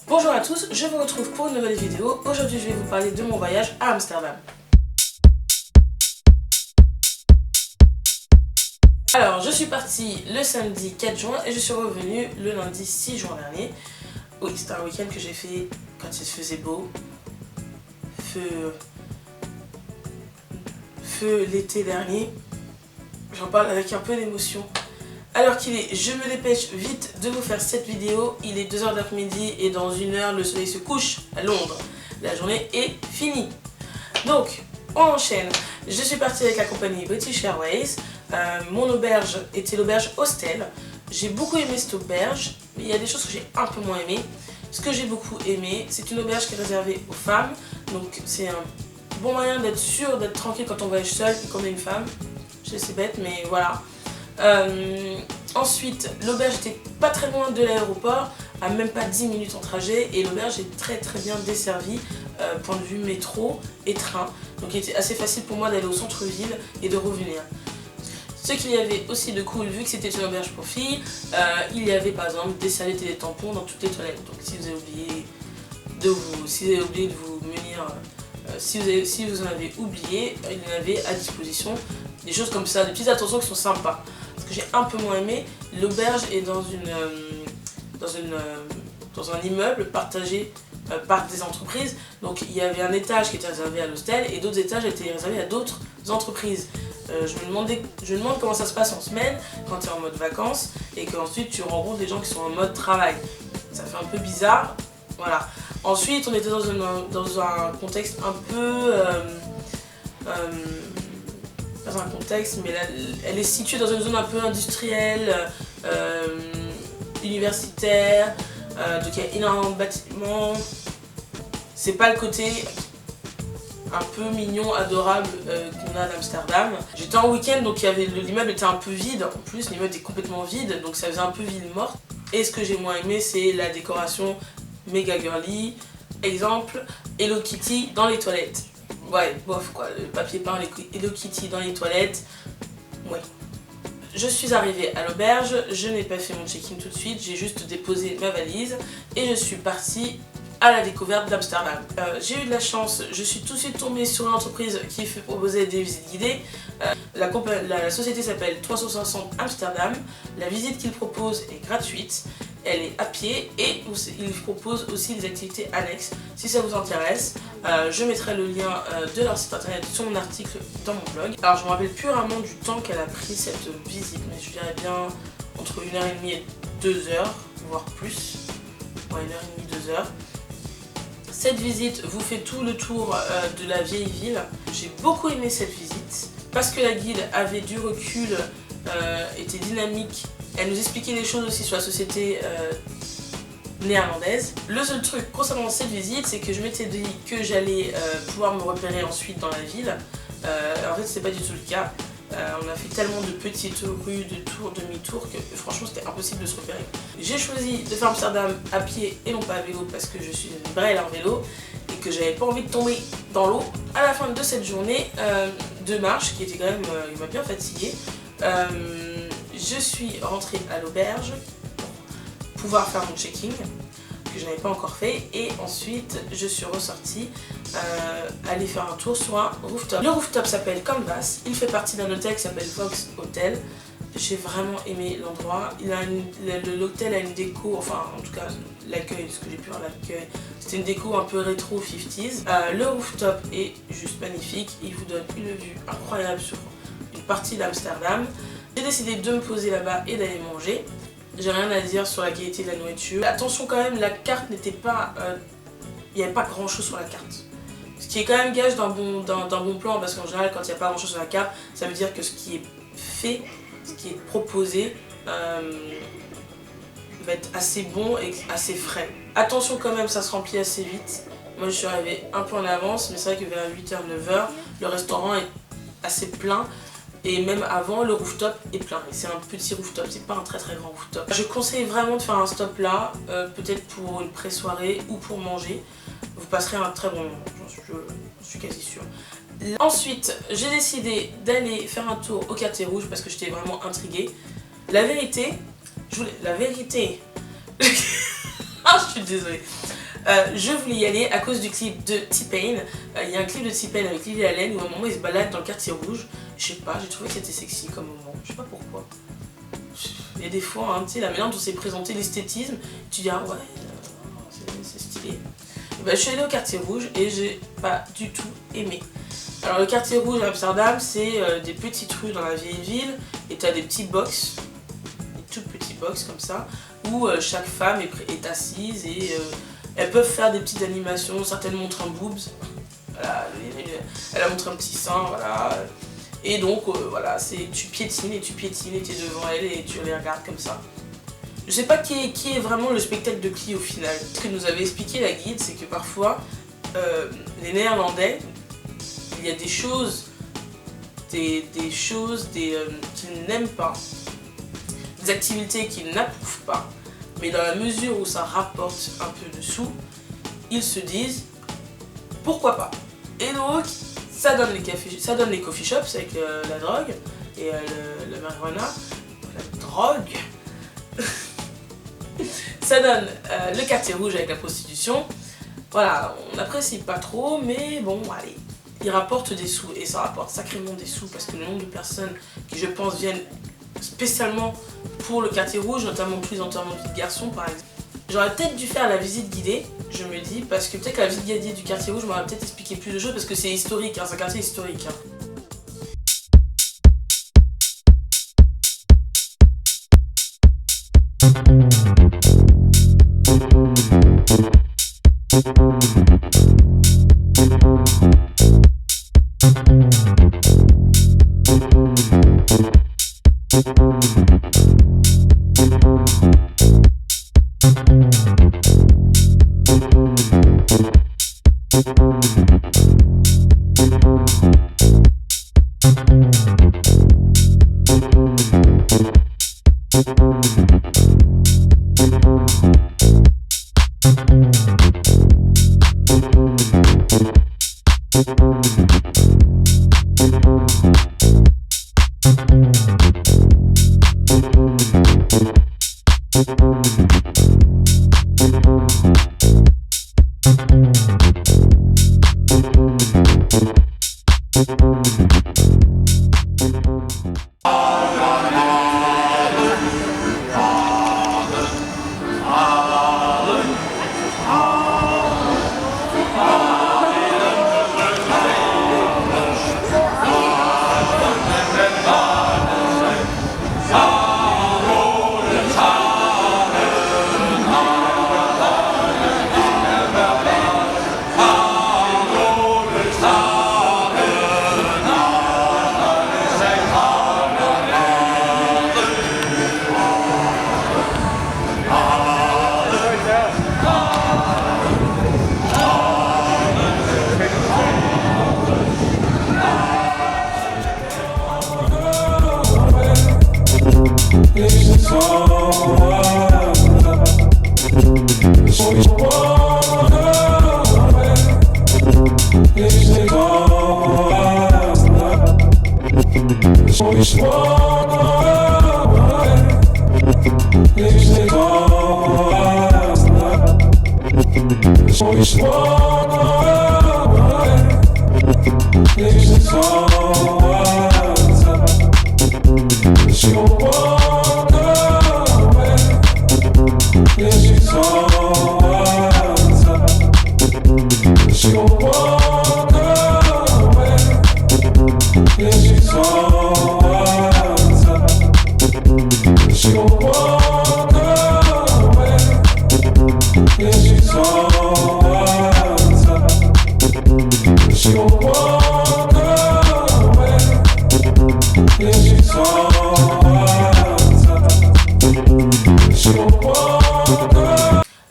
Bonjour à tous, je vous retrouve pour une nouvelle vidéo. Aujourd'hui je vais vous parler de mon voyage à Amsterdam. Alors je suis partie le samedi 4 juin et je suis revenue le lundi 6 juin dernier. Oui, c'était un week-end que j'ai fait quand il faisait beau. Feu l'été dernier. J'en parle avec un peu d'émotion. Alors qu'il est, je me dépêche vite de vous faire cette vidéo. Il est 2h de l'après-midi et dans 1 heure le soleil se couche à Londres. La journée est finie. Donc, on enchaîne. Je suis partie avec la compagnie British Airways. Mon auberge était l'auberge Hostel. J'ai beaucoup aimé cette auberge, mais il y a des choses que j'ai un peu moins aimé. Ce que j'ai beaucoup aimé, c'est une auberge qui est réservée aux femmes. Donc c'est un bon moyen d'être sûr, d'être tranquille quand on voyage seul et qu'on est une femme. Je sais, c'est bête, mais voilà. Ensuite, l'auberge était pas très loin de l'aéroport, à même pas 10 minutes en trajet, et l'auberge est très bien desservie, point de vue métro et train. Donc il était assez facile pour moi d'aller au centre-ville et de revenir. Ce qu'il y avait aussi de cool, vu que c'était une auberge pour filles, il y avait par exemple des serviettes et des tampons dans toutes les toilettes. Donc si vous avez oublié de vous munir, si vous en avez oublié, il y en avait à disposition. Des choses comme ça, des petites attentions qui sont sympas. Ce que j'ai un peu moins aimé, l'auberge est dans un immeuble partagé par des entreprises. Donc il y avait un étage qui était réservé à l'hostel et d'autres étages étaient réservés à d'autres entreprises. Je me demande comment ça se passe en semaine quand tu es en mode vacances et qu'ensuite tu rencontres des gens qui sont en mode travail. Ça fait un peu bizarre. Voilà. Ensuite, on était dans un contexte un peu... pas un contexte, mais là, elle est située dans une zone un peu industrielle, universitaire, donc il y a énormément de bâtiments. C'est pas le côté un peu mignon, adorable qu'on a d'Amsterdam. J'étais en week-end, donc l'immeuble était un peu vide. En plus, l'immeuble est complètement vide, donc ça faisait un peu ville morte. Et ce que j'ai moins aimé, c'est la décoration méga girly. Exemple, Hello Kitty dans les toilettes. Ouais, bof quoi, le papier peint, Hello Kitty dans les toilettes. Ouais. Je suis arrivée à l'auberge, je n'ai pas fait mon check-in tout de suite, j'ai juste déposé ma valise et je suis partie à la découverte d'Amsterdam. J'ai eu de la chance, je suis tout de suite tombée sur une entreprise qui proposait des visites guidées. La société s'appelle 360 Amsterdam. La visite qu'ils proposent est gratuite, elle est à pied et ils proposent aussi des activités annexes. Si ça vous intéresse, je mettrai le lien de leur site internet sur mon article dans mon blog. Alors je me rappelle plus vraiment du temps qu'elle a pris cette visite, mais je dirais bien entre 1h30 et 2h, voire plus. Ouais, 1h30, 2h. Cette visite vous fait tout le tour de la vieille ville. J'ai beaucoup aimé cette visite parce que la guide avait du recul, était dynamique. Elle nous expliquait des choses aussi sur la société néerlandaise. Le seul truc concernant cette visite, c'est que je m'étais dit que j'allais pouvoir me repérer ensuite dans la ville. En fait, c'est pas du tout le cas. On a fait tellement de petites rues, de tours, demi-tours que franchement c'était impossible de se repérer. J'ai choisi de faire Amsterdam à pied et non pas à vélo parce que je suis une brêle en vélo et que j'avais pas envie de tomber dans l'eau. À la fin de cette journée de marche, qui était quand même, il m'a bien fatiguée, je suis rentrée à l'auberge pour pouvoir faire mon check-in que je n'avais pas encore fait et ensuite je suis ressortie aller faire un tour sur un rooftop. Le rooftop s'appelle Canvas, il fait partie d'un hôtel qui s'appelle Vox Hotel. J'ai vraiment aimé l'endroit, l'hôtel a une déco, enfin en tout cas l'accueil, ce que j'ai pu voir l'accueil, c'était une déco un peu rétro 50s. Le rooftop est juste magnifique, il vous donne une vue incroyable sur une partie d'Amsterdam. J'ai décidé de me poser là-bas et d'aller manger. J'ai rien à dire sur la qualité de la nourriture. Attention quand même, la carte n'était pas... il n'y avait pas grand chose sur la carte. Ce qui est quand même gage d'un bon plan parce qu'en général quand il n'y a pas grand chose sur la carte, ça veut dire que ce qui est fait, ce qui est proposé va être assez bon et assez frais. Attention quand même, ça se remplit assez vite. Moi je suis arrivée un peu en avance, mais c'est vrai que vers 8h, 9h, le restaurant est assez plein. Et même avant, le rooftop est plein. Et c'est un petit rooftop, c'est pas un très grand rooftop. Je conseille vraiment de faire un stop là, peut-être pour une pré-soirée ou pour manger. Vous passerez un très bon moment, je suis quasi sûre. Ensuite, j'ai décidé d'aller faire un tour au quartier rouge parce que j'étais vraiment intriguée. La vérité, Je suis désolée. Je voulais y aller à cause du clip de T-Pain. Il y a un clip de T-Pain avec Lily Allen où à un moment il se balade dans le quartier rouge. Je sais pas, j'ai trouvé que c'était sexy comme moment. Je sais pas pourquoi. Il y a des fois, hein, tu sais, la manière dont c'est présenté l'esthétisme, tu dis ah ouais, c'est stylé. Et bah, je suis allée au quartier rouge et j'ai pas du tout aimé. Alors le quartier rouge à Amsterdam, c'est des petites rues dans la vieille ville et t'as des petits box, des tout petits box comme ça, où chaque femme est assise et elles peuvent faire des petites animations. Certaines montrent un boobs, voilà, elle a montré un petit sein, voilà. Et donc voilà, tu piétines et tu es devant elle et tu les regardes comme ça. Je sais pas qui est vraiment le spectacle de Klee au final. Ce que nous avait expliqué la guide, c'est que parfois les Néerlandais, il y a des choses qu'ils n'aiment pas, des activités qu'ils n'approuvent pas, mais dans la mesure où ça rapporte un peu de sous, ils se disent pourquoi pas. Et donc ça donne les coffee shops avec la drogue et la marijuana, la drogue. Ça donne le quartier rouge avec la prostitution. Voilà, on n'apprécie pas trop, mais bon, allez. Ils rapportent des sous et ça rapporte sacrément des sous parce que le nombre de personnes qui, je pense, viennent spécialement pour le quartier rouge, notamment tous les enterrements de vie de garçons par exemple. J'aurais peut-être dû faire la visite guidée, je me dis, parce que peut-être que la visite guidée du quartier rouge m'aurait peut-être expliqué plus de choses parce que c'est historique, hein, c'est un quartier historique. Hein.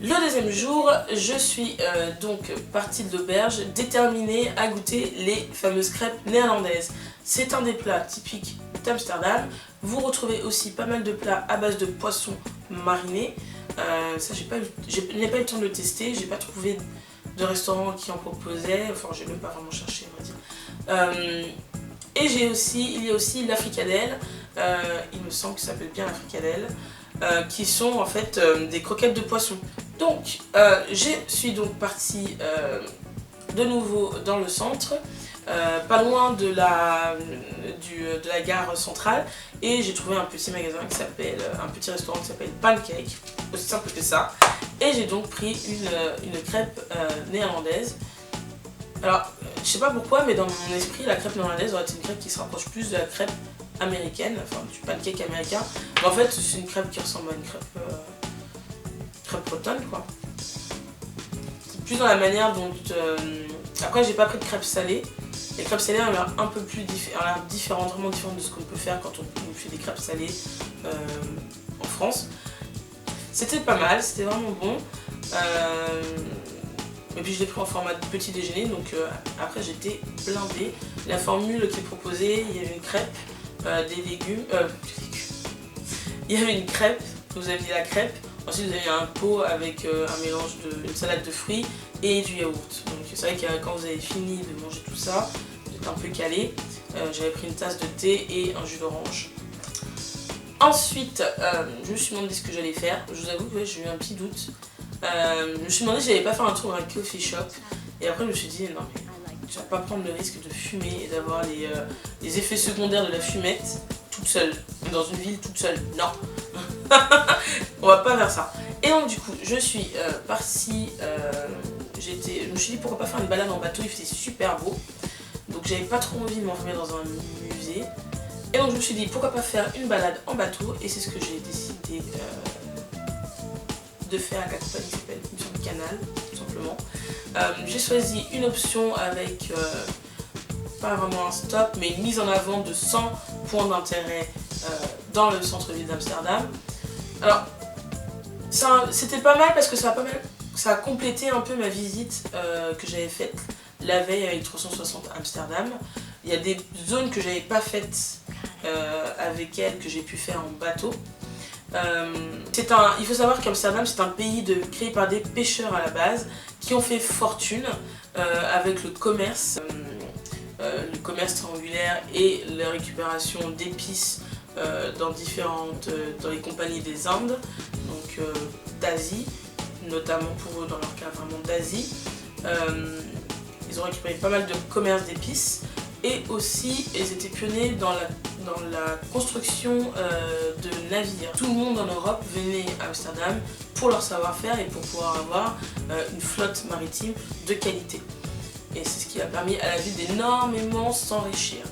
Le deuxième jour, je suis donc partie de l'auberge déterminée à goûter les fameuses crêpes néerlandaises. C'est un des plats typiques d'Amsterdam. Vous retrouvez aussi pas mal de plats à base de poissons marinés. Ça, je n'ai pas eu le temps de le tester, j'ai pas trouvé de restaurant qui en proposait, enfin j'ai même pas vraiment cherché on va dire. Et il y a aussi la fricadelle, il me semble que ça s'appelle bien la fricadelle, qui sont en fait des croquettes de poisson. Donc, je suis donc partie de nouveau dans le centre, pas loin de la gare centrale, et j'ai trouvé un petit magasin qui s'appelle, un petit restaurant qui s'appelle Pancake, aussi simple que ça, et j'ai donc pris une crêpe néerlandaise. Alors, je sais pas pourquoi, mais dans mon esprit, la crêpe néerlandaise aurait été une crêpe qui se rapproche plus de la crêpe américaine, enfin du pancake américain, mais en fait c'est une crêpe qui ressemble à une crêpe bretonne quoi. C'est plus dans la manière dont... Après j'ai pas pris de crêpes salées. Les crêpes salées ont l'air un peu plus différentes, vraiment différentes de ce qu'on peut faire quand on fait des crêpes salées en France. C'était pas mal, c'était vraiment bon. Et puis je l'ai pris en format de petit déjeuner, donc après j'étais blindée. La formule qui est proposée, il y avait une crêpe, des légumes, il y avait une crêpe, vous aviez la crêpe, ensuite vous aviez un pot avec un mélange une salade de fruits et du yaourt. Donc c'est vrai que quand vous avez fini de manger tout ça, vous êtes un peu calé. J'avais pris une tasse de thé et un jus d'orange. Ensuite, je me suis demandé ce que j'allais faire. Je vous avoue que j'ai eu un petit doute. Je me suis demandé si j'allais pas faire un tour dans un coffee shop. Et après je me suis dit non mais tu vas pas prendre le risque de fumer et d'avoir les effets secondaires de la fumette toute seule, dans une ville toute seule. Non. On va pas faire ça. Et donc du coup je suis partie, je me suis dit pourquoi pas faire une balade en bateau, il faisait super beau. Donc j'avais pas trop envie de m'enfermer dans un musée. Et donc je me suis dit pourquoi pas faire une balade en bateau, et c'est ce que j'ai décidé de faire avec la compagnie qui s'appelle Canal, tout simplement. J'ai choisi une option avec pas vraiment un stop, mais une mise en avant de 100 points d'intérêt dans le centre-ville d'Amsterdam. Alors, c'était pas mal parce que ça a complété un peu ma visite que j'avais faite la veille avec 360 Amsterdam. Il y a des zones que j'avais pas faites avec elle, que j'ai pu faire en bateau. Il faut savoir qu'Amsterdam c'est un pays créé par des pêcheurs à la base qui ont fait fortune avec le commerce triangulaire et la récupération d'épices dans les compagnies des Indes, donc d'Asie, notamment pour eux dans leur cas vraiment d'Asie. Ils ont récupéré pas mal de commerce d'épices. Et aussi, ils étaient pionniers dans la construction de navires. Tout le monde en Europe venait à Amsterdam pour leur savoir-faire et pour pouvoir avoir une flotte maritime de qualité. Et c'est ce qui a permis à la ville d'énormément s'enrichir.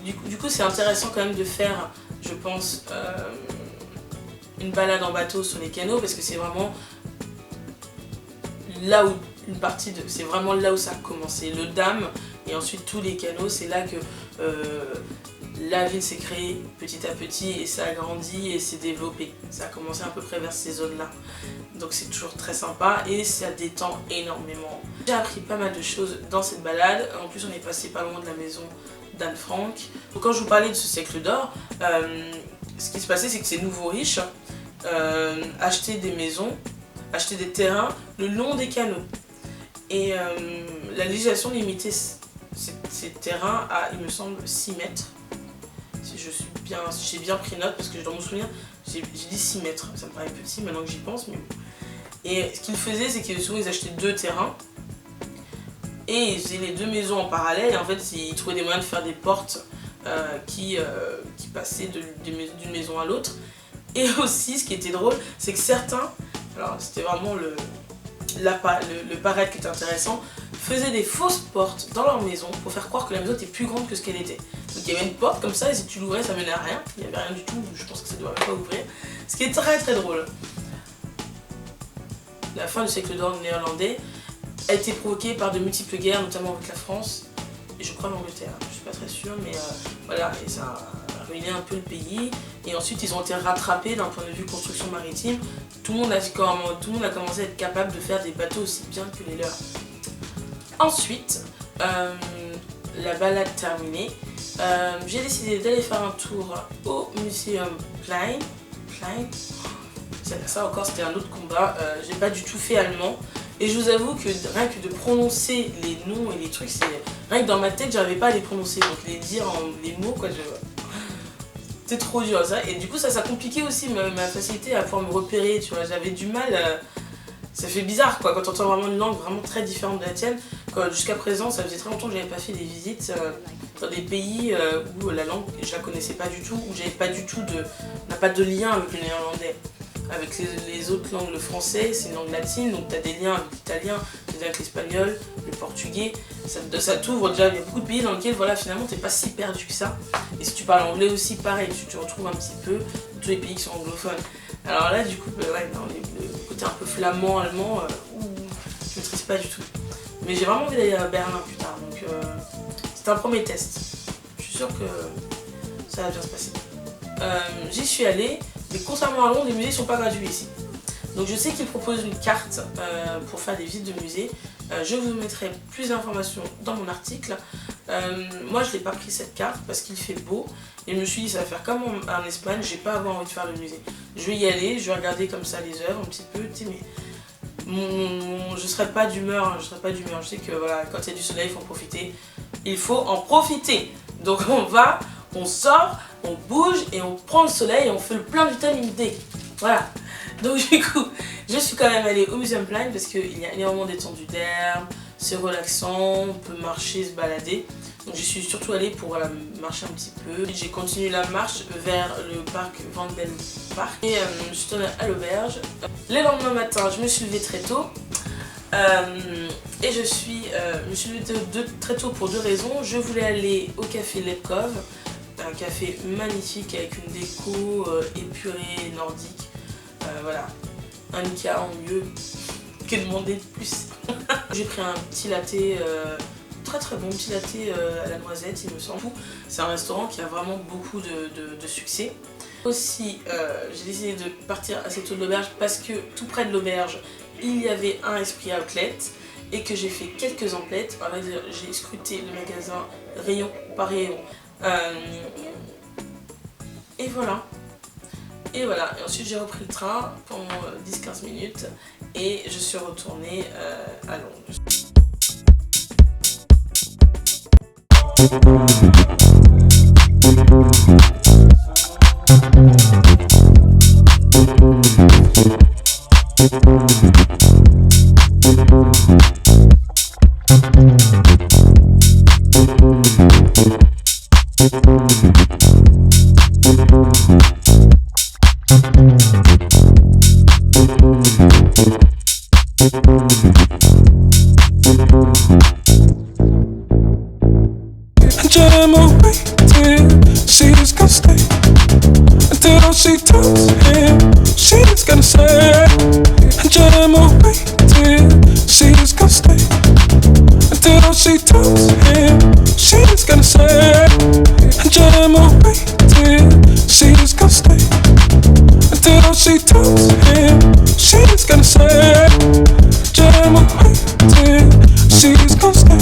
Du coup, c'est intéressant quand même de faire, je pense, une balade en bateau sur les canaux, parce que c'est vraiment là où c'est vraiment là où ça a commencé. Le Dam et ensuite tous les canaux, c'est là que la ville s'est créée petit à petit et ça a grandi et s'est développé. Ça a commencé à peu près vers ces zones-là. Donc c'est toujours très sympa et ça détend énormément. J'ai appris pas mal de choses dans cette balade. En plus, on est passé pas loin de la maison d'Anne Frank. Donc, quand je vous parlais de ce siècle d'or, ce qui se passait, c'est que ces nouveaux riches achetaient des maisons, achetaient des terrains le long des canaux. Et la législation limitait ces terrains à, il me semble, 6 mètres. Si j'ai bien pris note, parce que dans mon souvenir, j'ai dit 6 mètres. Ça me paraît petit maintenant que j'y pense, mais bon. Et ce qu'ils faisaient, c'est qu'ils souvent ils achetaient 2 terrains. Et ils faisaient les 2 maisons en parallèle. Et en fait, ils trouvaient des moyens de faire des portes qui passaient d'une maison à l'autre. Et aussi, ce qui était drôle, c'est que certains, alors c'était vraiment le paraître qui était intéressant, faisaient des fausses portes dans leur maison pour faire croire que la maison était plus grande que ce qu'elle était. Donc il y avait une porte comme ça et si tu l'ouvrais ça menait à rien, il n'y avait rien du tout, je pense que ça ne doit même pas ouvrir. Ce qui est très très drôle. La fin du siècle d'or néerlandais a été provoquée par de multiples guerres, notamment avec la France et je crois l'Angleterre, je suis pas très sûre, mais voilà, et ça a ruiné un peu le pays. Et ensuite ils ont été rattrapés d'un point de vue construction maritime. Tout le monde a commencé à être capable de faire des bateaux aussi bien que les leurs. Ensuite, la balade terminée, j'ai décidé d'aller faire un tour au Museum Plein. Ça encore c'était un autre combat, j'ai pas du tout fait allemand. Et je vous avoue que rien que de prononcer les noms et les trucs, rien que dans ma tête j'arrivais pas à les prononcer. Donc les dire les mots quoi, C'était trop dur ça. Et du coup ça compliquait aussi ma facilité à pouvoir me repérer, tu vois. J'avais du mal, ça fait bizarre quoi, quand tu entends vraiment une langue vraiment très différente de la tienne. Jusqu'à présent, ça faisait très longtemps que j'avais pas fait des visites dans des pays où la langue je la connaissais pas du tout, où j'avais pas du tout n'a pas de lien avec le néerlandais. Avec les autres langues, le français c'est une langue latine, donc tu as des liens avec l'italien, des liens avec l'espagnol, le portugais, ça t'ouvre déjà. Il y a beaucoup de pays dans lesquels voilà, finalement t'es pas si perdu que ça. Et si tu parles anglais aussi, pareil, tu te retrouves un petit peu dans tous les pays qui sont anglophones. Alors là du coup, ouais, non, le côté un peu flamand, allemand, je ne maîtrise pas du tout. Mais j'ai vraiment envie d'aller à Berlin plus tard, donc c'est un premier test. Je suis sûre que ça va bien se passer. J'y suis allée. Mais contrairement à Londres, les musées ne sont pas gratuits ici. Donc je sais qu'ils proposent une carte pour faire des visites de musées. Je vous mettrai plus d'informations dans mon article. Moi je n'ai pas pris cette carte parce qu'il fait beau. Et je me suis dit ça va faire comme en Espagne, j'ai pas avoir envie de faire le musée. Je vais y aller, je vais regarder comme ça les œuvres un petit peu. Tu sais, mais je serai pas d'humeur, Je sais que voilà, quand il y a du soleil, il faut en profiter. Il faut en profiter. Donc on sort, on bouge et on prend le soleil et on fait le plein de vitamine D. Voilà. Donc du coup, je suis quand même allée au Museumplein parce qu'il y a énormément d'étendues d'herbe, c'est relaxant, on peut marcher, se balader. Donc j'y suis surtout allée pour voilà, marcher un petit peu. J'ai continué la marche vers le parc Van Den Park et je suis tournée à l'auberge. Le lendemain matin, je me suis levée très tôt. Et je me suis levée très tôt pour deux raisons. Je voulais aller au café Lepkov, un café magnifique avec une déco épurée, nordique. Voilà, un Ikea en mieux, que demander de plus. J'ai pris un petit latte, très bon petit latte à la noisette, il me semble. C'est un restaurant qui a vraiment beaucoup de succès. Aussi, j'ai décidé de partir assez tôt de l'auberge parce que tout près de l'auberge, il y avait un Esprit Outlet et que j'ai fait quelques emplettes. J'ai scruté le magasin rayon par rayon. Et voilà. Et ensuite j'ai repris le train pendant 10-15 minutes et je suis retournée à Londres. I'm waiting, she's gonna stay until she tells him she's gonna say. I'm waiting, she's gonna stay until she tells him she's gonna say. I'm waiting, she's gonna stay until she tells him she's gonna say. I'm waiting, she's gonna stay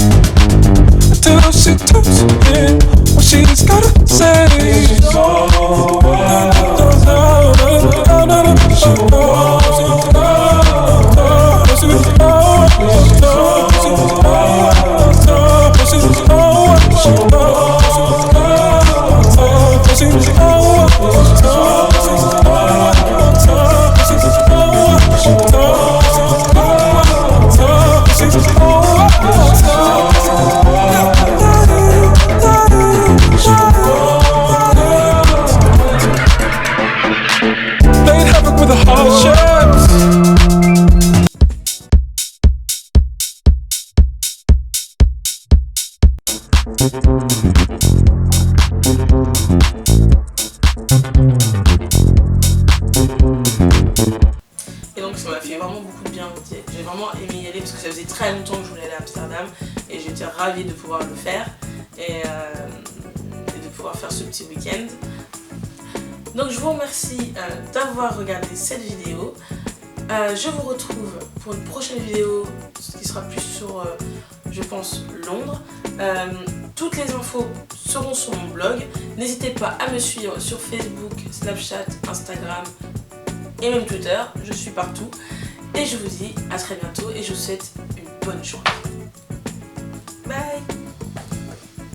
until she tells him what she's gotta say. Et donc ça m'a fait vraiment beaucoup de bien. J'ai vraiment aimé y aller parce que ça faisait très longtemps que je voulais aller à Amsterdam et j'étais ravie de pouvoir le faire et de pouvoir faire ce petit week-end. Donc je vous remercie d'avoir regardé cette vidéo. Je vous retrouve pour une prochaine vidéo qui sera plus sur, je pense, Londres. Toutes les infos seront sur mon blog. N'hésitez pas à me suivre sur Facebook, Snapchat, Instagram et même Twitter. Je suis partout. Et je vous dis à très bientôt et je vous souhaite une bonne journée. Bye!